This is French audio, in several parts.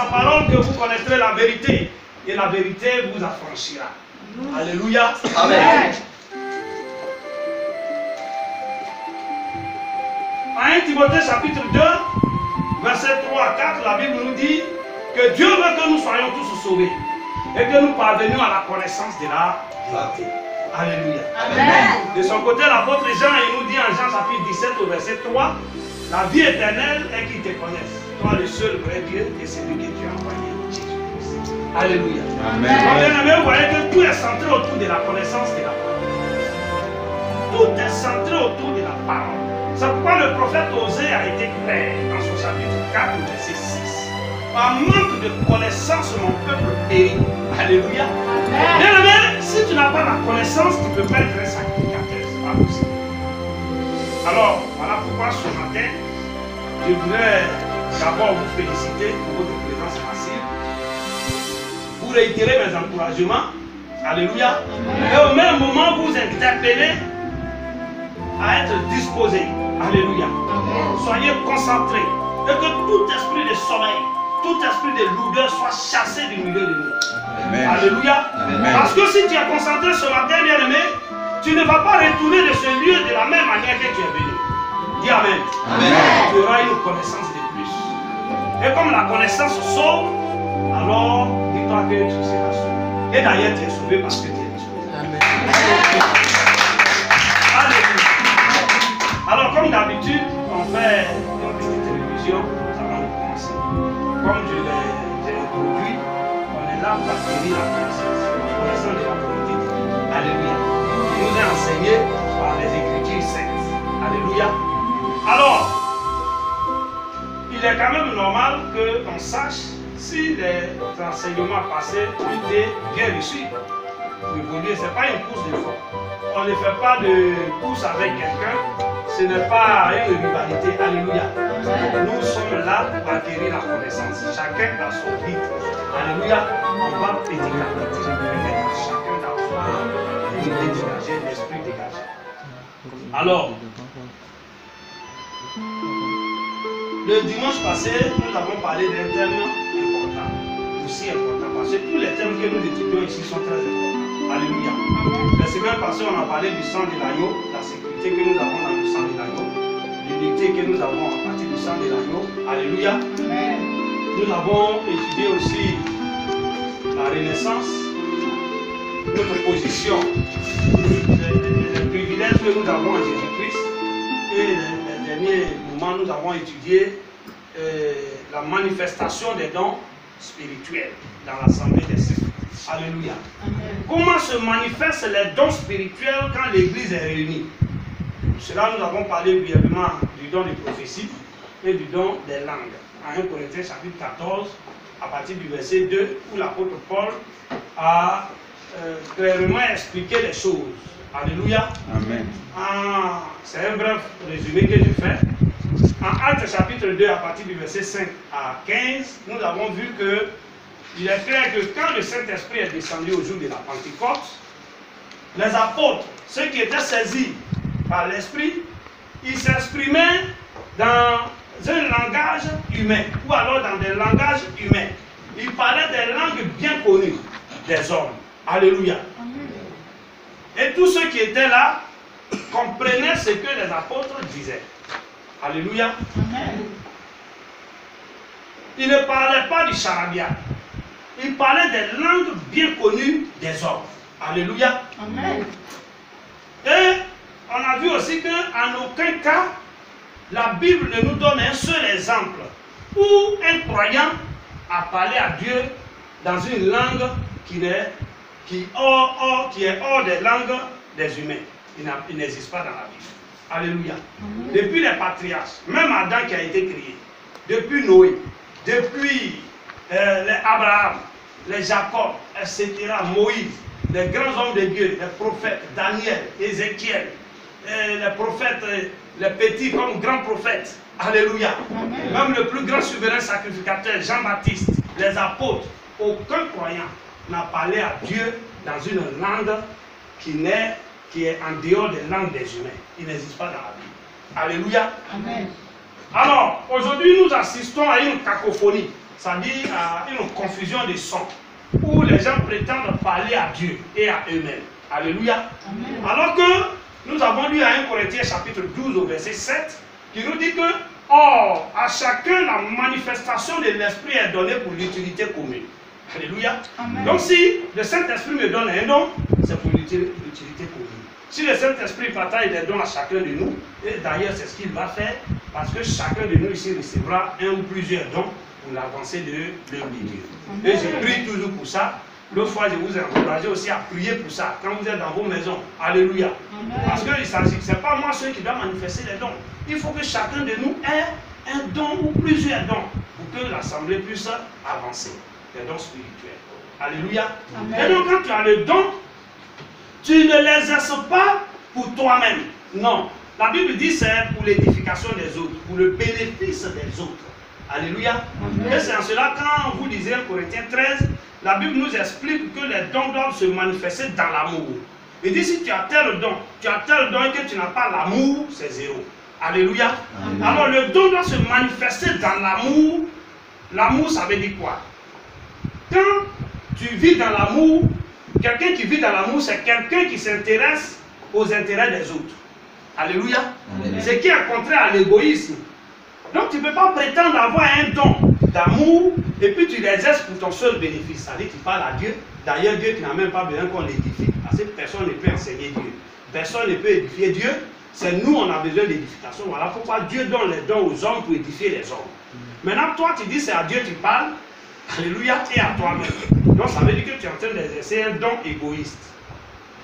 sa parole que vous connaîtrez la vérité, et la vérité vous affranchira. Alléluia. Amen. En 1 Timothée chapitre 2, verset 3 à 4, la Bible nous dit que Dieu veut que nous soyons tous sauvés et que nous parvenions à la connaissance de la vérité. Alléluia. Amen. De son côté, l'apôtre Jean, il nous dit en Jean chapitre 17 au verset 3, la vie éternelle est qu'ils te connaissent, toi le seul vrai Dieu et celui que tu as envoyé, Jésus-Christ. Alléluia. Amen. Vous voyez que tout est centré autour de la connaissance de la parole. Tout est centré autour de la parole. C'est pourquoi le prophète Osée a été clair dans son chapitre 4, verset 6. Par manque de connaissance, mon peuple périt. Alléluia. Bien aimé, si tu n'as pas la connaissance, tu ne peux pas être un sacrificateur. Ce n'est pas possible. Alors, voilà pourquoi ce matin, je voudrais d'abord vous féliciter pour votre présence massive, vous réitérer mes encouragements. Alléluia. Et au même moment, vous interpeller à être disposé. Alléluia. Soyez concentrés. Et que tout esprit de sommeil, tout esprit de lourdeur soit chassé du milieu de nous. Amen. Alléluia. Amen. Parce que si tu es concentré ce matin, bien aimé, tu ne vas pas retourner de ce lieu de la même manière que tu es venu. Dis Amen. Amen. Tu auras une connaissance de plus. Et comme la connaissance sauve, alors dis-toi que tu seras sauvé. Et d'ailleurs, tu es sauvé parce que tu es sauvé. Amen. Alléluia. Alors, comme d'habitude, on fait une petite révision avant de commencer. Comme je l'ai introduit, on est là pour acquérir la connaissance de la politique. Alléluia. Qui nous est enseigné par les Écritures saintes. Alléluia. Alors, il est quand même normal qu'on sache si les enseignements passés ont été bien reçus. Ce n'est pas une course de foi. On ne fait pas de course avec quelqu'un. Ce n'est pas une rivalité. Alléluia. Nous sommes là pour acquérir la connaissance. Chacun dans son rythme. Alléluia. On va petit à petit permettre à chacun d'avoir l'idée dégagée, l'esprit dégagé. Alors, le dimanche passé, nous avons parlé d'un thème important. Aussi important. Parce que tous les thèmes que nous étudions ici sont très importants. Alléluia. La semaine passée, on a parlé du sang de l'agneau, la sécurité que nous avons dans le sang de l'agneau, l'unité que nous avons à partir du sang de l'agneau. Alléluia. Nous avons étudié aussi la renaissance, notre position, les privilèges que nous avons en Jésus-Christ. Et les derniers moments, nous avons étudié la manifestation des dons spirituels dans l'assemblée des saints. Alléluia. Comment se manifestent les dons spirituels quand l'Église est réunie? Cela, nous avons parlé brièvement du don de prophétie et du don des langues. En 1 Corinthiens chapitre 14, à partir du verset 2, où l'apôtre Paul a clairement expliqué les choses. Alléluia. Amen. C'est un bref résumé que je fais. En Actes chapitre 2, à partir du verset 5 à 15, nous avons vu que il est clair que quand le Saint-Esprit est descendu au jour de la Pentecôte, les apôtres, ceux qui étaient saisis par l'Esprit, ils s'exprimaient dans un langage humain, ou alors dans des langages humains. Ils parlaient des langues bien connues des hommes. Alléluia. Et tous ceux qui étaient là comprenaient ce que les apôtres disaient. Alléluia. Ils ne parlaient pas du charabia. Ils parlaient des langues bien connues des hommes. Alléluia. Amen. Et on a vu aussi qu'en aucun cas, la Bible ne nous donne un seul exemple où un croyant a parlé à Dieu dans une langue qui est hors des langues des humains. Il n'existe pas dans la Bible. Alléluia. Amen. Depuis les patriarches, même Adam qui a été créé, depuis Noé, depuis les Abraham, les Jacob, etc., Moïse, les grands hommes de Dieu, les prophètes, Daniel, Ézéchiel, les prophètes, les petits comme grands prophètes. Alléluia. Amen. Même le plus grand souverain sacrificateur, Jean-Baptiste, les apôtres, aucun croyant n'a parlé à Dieu dans une langue qui est en dehors des langues des humains. Il n'existe pas dans la Bible. Alléluia. Amen. Alors, aujourd'hui, nous assistons à une cacophonie. ça dit une confusion de sons, où les gens prétendent parler à Dieu et à eux-mêmes. Alléluia. Amen. Alors que nous avons lu à 1 Corinthiens chapitre 12 au verset 7, qui nous dit que, or, à chacun la manifestation de l'Esprit est donnée pour l'utilité commune. Alléluia. Amen. Donc si le Saint-Esprit me donne un don, c'est pour l'utilité commune. Si le Saint-Esprit partage des dons à chacun de nous, et d'ailleurs c'est ce qu'il va faire, parce que chacun de nous ici recevra un ou plusieurs dons pour l'avancée de l'œuvre de Dieu. Et je prie toujours pour ça. L'autre fois, je vous ai encouragé aussi à prier pour ça, quand vous êtes dans vos maisons. Alléluia. Amen. Parce que ce n'est pas moi seul qui doit manifester les dons. Il faut que chacun de nous ait un don ou plusieurs dons pour que l'assemblée puisse avancer. Les dons spirituels. Alléluia. Amen. Et donc, quand tu as le don, tu ne l'exerces pas pour toi-même. Non. La Bible dit c'est pour l'édification des autres, pour le bénéfice des autres. Alléluia. Amen. Et c'est en cela, quand vous lisez 1 Corinthiens 13, la Bible nous explique que les dons doivent se manifester dans l'amour. Il dit si tu as tel don et que tu n'as pas l'amour, c'est zéro. Alléluia. Amen. Alors le don doit se manifester dans l'amour. L'amour, ça veut dire quoi? Quand tu vis dans l'amour, quelqu'un qui vit dans l'amour, c'est quelqu'un qui s'intéresse aux intérêts des autres. Alléluia. C'est qui est contraire à l'égoïsme. Donc tu ne peux pas prétendre avoir un don d'amour et puis tu l'exerces pour ton seul bénéfice. Ça veut dire que tu parles à Dieu. D'ailleurs, Dieu qui n'a même pas besoin qu'on l'édifie. Parce que personne ne peut enseigner Dieu. Personne ne peut édifier Dieu. C'est nous, on a besoin d'édification. Voilà pourquoi Dieu donne les dons aux hommes pour édifier les hommes. Maintenant, toi, tu dis c'est à Dieu que tu parles. Alléluia, et à toi-même. Donc ça veut dire que tu es en train d'exercer un don égoïste.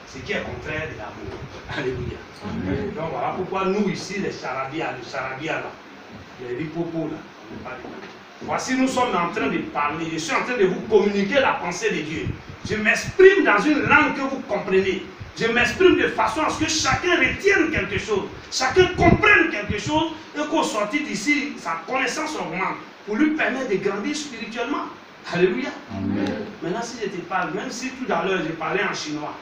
Ce qui est contraire de l'amour. Alléluia. Amen. Donc voilà pourquoi nous ici, les charabia là, les ripopos là, voici nous sommes en train de parler, je suis en train de vous communiquer la pensée de Dieu. Je m'exprime dans une langue que vous comprenez. Je m'exprime de façon à ce que chacun retienne quelque chose, chacun comprenne quelque chose et qu'au sortir d'ici, sa connaissance augmente pour lui permettre de grandir spirituellement. Alléluia. Amen. Maintenant, si je te parle, même si tout à l'heure je parlais en chinois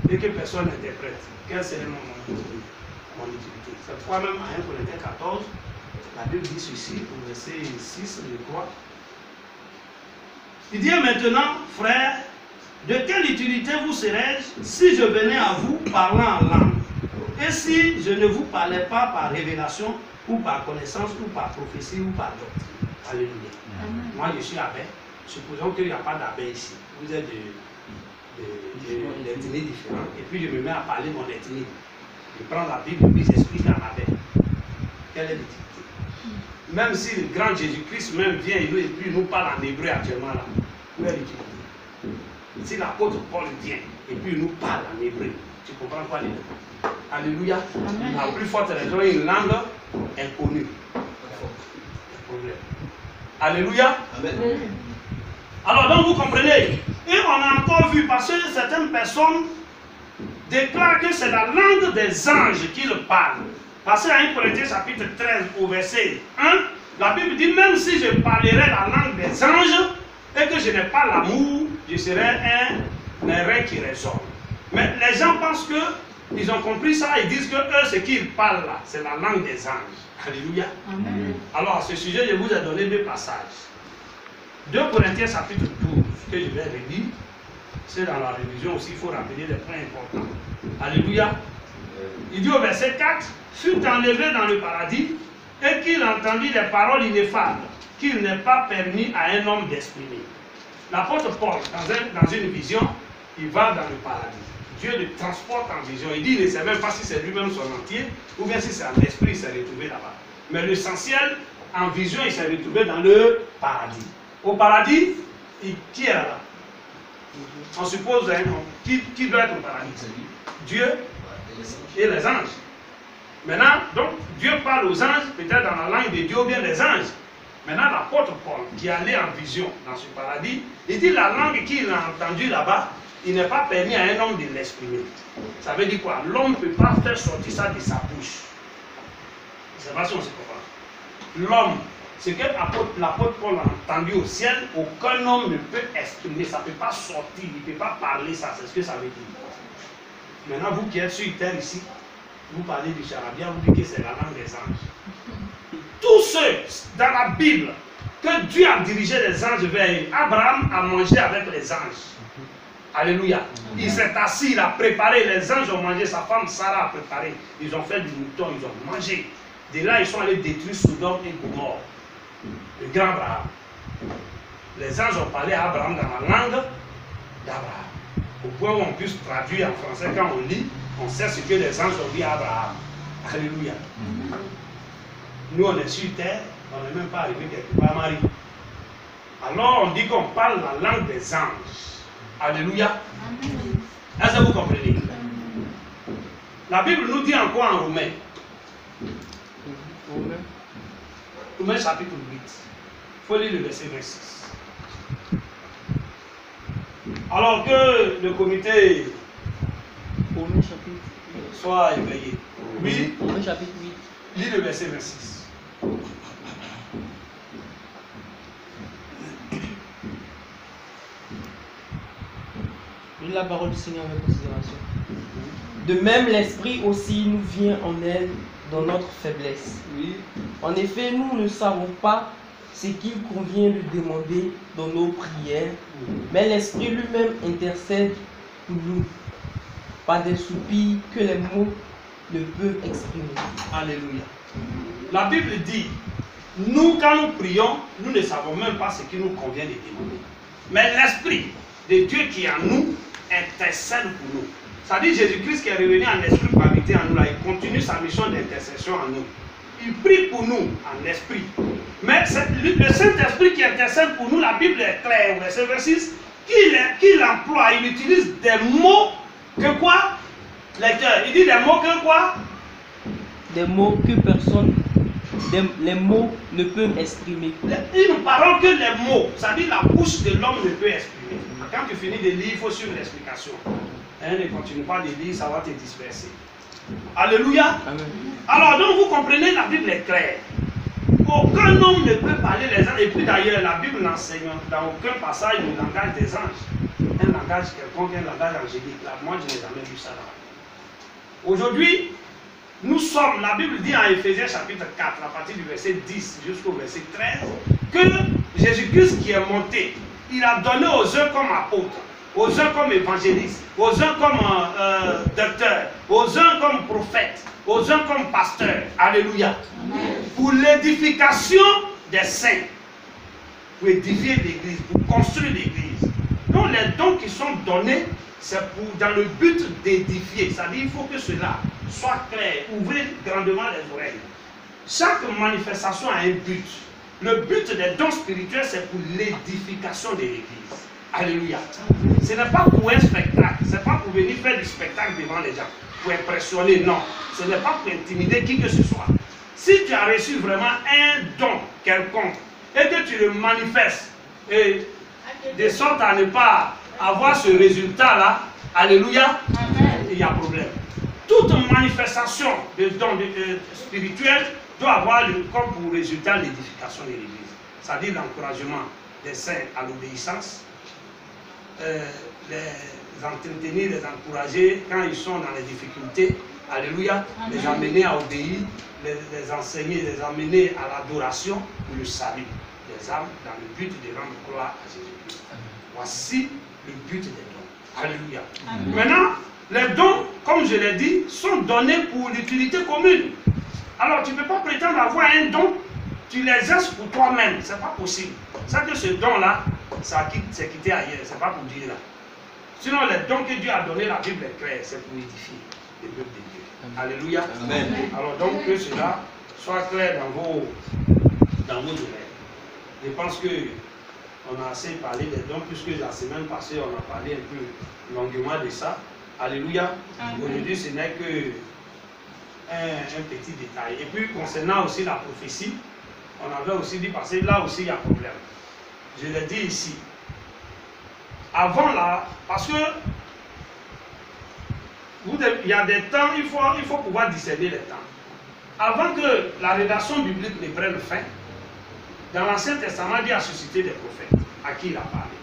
et que personne n'interprète, quel serait mon utilité? Cette fois même à 1 Corinthiens 14, la Bible dit ceci, au verset 6, je crois. Il dit maintenant, frères, de quelle utilité vous serais-je si je venais à vous parlant en langue? Et si je ne vous parlais pas par révélation, ou par connaissance, ou par prophétie, ou par doctrine? Alléluia. Amen. Moi, je suis abbé. Supposons qu'il n'y a pas d'abbé ici. Vous êtes d'ethnies différentes. Et puis, je me mets à parler mon ethnie. Je prends la Bible, puis j'explique en abbé. Quelle est l'utilité? Même si le grand Jésus-Christ même vient et puis nous parle en hébreu actuellement là, où est l'utilité? Si l'apôtre Paul vient et puis nous parle en hébreu, tu comprends quoi les deux? Alléluia. Amen. La plus forte raison est une langue inconnue. Alléluia. Amen. Alors donc vous comprenez. Et on a encore vu, parce que certaines personnes déclarent que c'est la langue des anges qu'ils parlent. Parce qu'à 1 Corinthiens chapitre 13 au verset 1, la Bible dit même si je parlerais la langue des anges et que je n'ai pas l'amour, je serais un airain qui résonne. Mais les gens pensent que ils ont compris ça, ils disent que eux, ce qu'ils parlent là, c'est la langue des anges. Alléluia. Amen. Alors à ce sujet, je vous ai donné deux passages. 2 Corinthiens chapitre 12, que je vais relire. C'est dans la révision aussi, il faut rappeler les points importants. Alléluia. Il dit au verset 4, fut enlevé dans le paradis et qu'il entendit des paroles ineffables qu'il n'est pas permis à un homme d'exprimer. L'apôtre Paul, dans une vision, il va dans le paradis. Dieu le transporte en vision. Il dit, il ne sait même pas si c'est lui-même son entier, ou bien si c'est un esprit, il s'est retrouvé là-bas. Mais l'essentiel, en vision, il s'est retrouvé dans le paradis. Au paradis, qui est là? On suppose, hein, qui doit être au paradis? Dieu et les anges. Maintenant, donc, Dieu parle aux anges, peut-être dans la langue de Dieu ou bien des anges. Maintenant, l'apôtre Paul, qui allait en vision dans ce paradis, il dit la langue qu'il a entendue là-bas, il n'est pas permis à un homme de l'exprimer. Ça veut dire quoi? L'homme ne peut pas faire sortir ça de sa bouche. Je ne sais pas si on se comprend. L'homme, ce que l'apôtre Paul a entendu au ciel, aucun homme ne peut exprimer. Ça ne peut pas sortir, il ne peut pas parler ça. C'est ce que ça veut dire. Maintenant, vous qui êtes sur terre ici, vous parlez du charabia, vous dites que c'est la langue des anges. Tous ceux dans la Bible que Dieu a dirigé les anges vers eux. Abraham a mangé avec les anges. Alléluia. Il s'est assis, il a préparé, les anges ont mangé, sa femme Sarah a préparé. Ils ont fait du mouton, ils ont mangé. De là, ils sont allés détruire Sodome et Gomorrhe. Le grand Abraham. Les anges ont parlé à Abraham dans la langue d'Abraham. Au point où on puisse traduire en français, quand on lit, on sait ce que les anges ont dit à Abraham. Alléluia. Nous, on est sur terre, on n'est même pas arrivé quelque part à Marie. Alors, on dit qu'on parle la langue des anges. Alléluia. Est-ce que vous comprenez? La Bible nous dit encore en Romains. Romains chapitre 8. Il faut lire le verset 26. Alors que le comité soit éveillé. Oui. Romains chapitre 8. Lis le verset 26. Lis la parole du Seigneur avec considération. De même, l'Esprit aussi nous vient en aide dans notre faiblesse. Oui. En effet, nous ne savons pas ce qu'il convient de demander dans nos prières, mais l'Esprit lui-même intercède pour nous par des soupirs que les mots ne peuvent exprimer. Alléluia. La Bible dit, nous quand nous prions, nous ne savons même pas ce qu'il nous convient de demander. Mais l'Esprit de Dieu qui est en nous intercède pour nous. Ça dit Jésus-Christ qui est revenu en esprit pour habiter en nous, là, il continue sa mission d'intercession en nous. Il prie pour nous en esprit. Mais le Saint-Esprit qui intercède pour nous, la Bible est claire, verset 26, qu'il emploie, il utilise des mots que quoi? Lecteur, il dit des mots que quoi? Des mots que personne, les mots ne peuvent exprimer. Une parole que les mots, ça dit la bouche de l'homme ne peut exprimer. Quand tu finis de lire, il faut suivre l'explication. Ne continue pas de lire, ça va te disperser. Alléluia. Amen. Alors donc vous comprenez, la Bible est claire. Aucun homme ne peut parler les anges. Et puis d'ailleurs, la Bible n'enseigne dans aucun passage le langage des anges. Un langage quelconque, un langage angélique. Là, moi, je n'ai jamais vu ça là. Aujourd'hui, nous sommes, la Bible dit en Éphésiens chapitre 4, à partir du verset 10 jusqu'au verset 13, que Jésus-Christ qui est monté, il a donné aux uns comme apôtres, aux uns comme évangélistes, aux uns comme docteurs, aux uns comme prophètes, aux uns comme pasteurs. Alléluia. Amen. Pour l'édification des saints, pour édifier l'église, pour construire l'église. Donc les dons qui sont donnés, c'est dans le but d'édifier. C'est-à-dire qu'il faut que cela soit clair. Ouvrez grandement les oreilles. Chaque manifestation a un but. Le but des dons spirituels, c'est pour l'édification de l'église. Alléluia. Ce n'est pas pour un spectacle. Ce n'est pas pour venir faire du spectacle devant les gens. Pour impressionner, non. Ce n'est pas pour intimider qui que ce soit. Si tu as reçu vraiment un don quelconque et que tu le manifestes, et de sorte à ne pas avoir ce résultat-là, alléluia, il y a problème. Toute manifestation de dons spirituels doit avoir comme pour résultat l'édification de l'église. C'est-à-dire l'encouragement des saints à l'obéissance, les entretenir, les encourager quand ils sont dans les difficultés, alléluia, les amener à obéir, les enseigner, les amener à l'adoration pour le salut des âmes dans le but de rendre gloire à Jésus-Christ. Voici le but des dons. Alléluia. Maintenant, les dons, comme je l'ai dit, sont donnés pour l'utilité commune. Alors, tu ne peux pas prétendre avoir un don, tu l'exerces pour toi-même. Ce n'est pas possible. C'est que ce don-là, c'est quitté ailleurs. Ce n'est pas pour Dieu là. Sinon, les dons que Dieu a donnés, la Bible est claire, c'est pour édifier le peuple de Dieu. Alléluia. Amen. Alors, donc, que cela soit clair dans vos oreilles. Je pense que on a assez parlé des dons, puisque la semaine passée, on a parlé un peu longuement de ça. Alléluia. Aujourd'hui, ce n'est que un petit détail. Et puis, concernant aussi la prophétie, on avait aussi dit, parce que là aussi, il y a problème. Je l'ai dit ici. Avant là, parce que il y a des temps, il faut pouvoir discerner les temps. Avant que la rédaction biblique ne prenne fin, dans l'Ancien Testament, Dieu a suscité des prophètes, à qui il a parlé.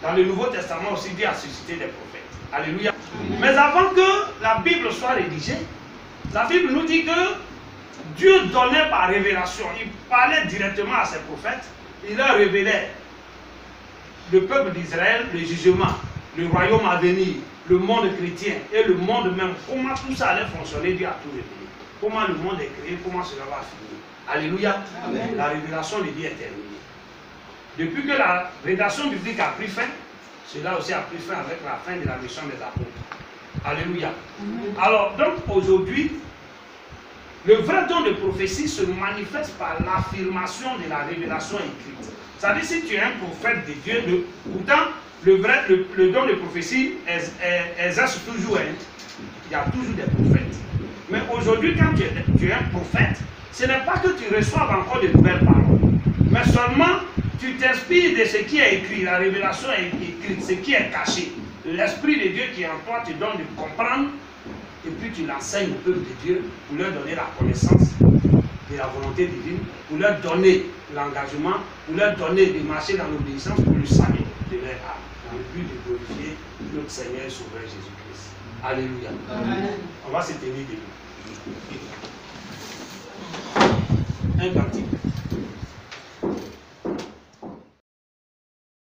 Dans le Nouveau Testament aussi, Dieu a suscité des prophètes. Alléluia. Mais avant que la Bible soit rédigée, la Bible nous dit que Dieu donnait par révélation. Il parlait directement à ses prophètes il leur révélait le peuple d'Israël, le jugement, le royaume à venir, le monde chrétien et le monde même, comment tout ça allait fonctionner, Dieu a tout révélé. Comment le monde est créé, comment cela va finir. Alléluia. Amen. La révélation de Dieu est terminée. Depuis que la rédaction biblique a pris fin, cela aussi a pris fin avec la fin de la mission des apôtres. Alléluia. Amen. Alors, donc aujourd'hui, le vrai don de prophétie se manifeste par l'affirmation de la révélation écrite. C'est-à-dire, si tu es un prophète de Dieu, pourtant, le don de prophétie exerce toujours. Il y a toujours des prophètes. Mais aujourd'hui, quand tu es un prophète, ce n'est pas que tu reçoives encore de nouvelles paroles, mais seulement tu t'inspires de ce qui est écrit. La révélation est écrite, ce qui est caché. L'Esprit de Dieu qui est en toi te donne de comprendre, et puis tu l'enseignes au peuple de Dieu pour leur donner la connaissance de la volonté divine, pour leur donner l'engagement, pour leur donner de marcher dans l'obéissance pour le salut de leur âme, dans le but de glorifier notre Seigneur et Sauveur Jésus-Christ. Alléluia. Amen. On va se tenir debout. Un cantique.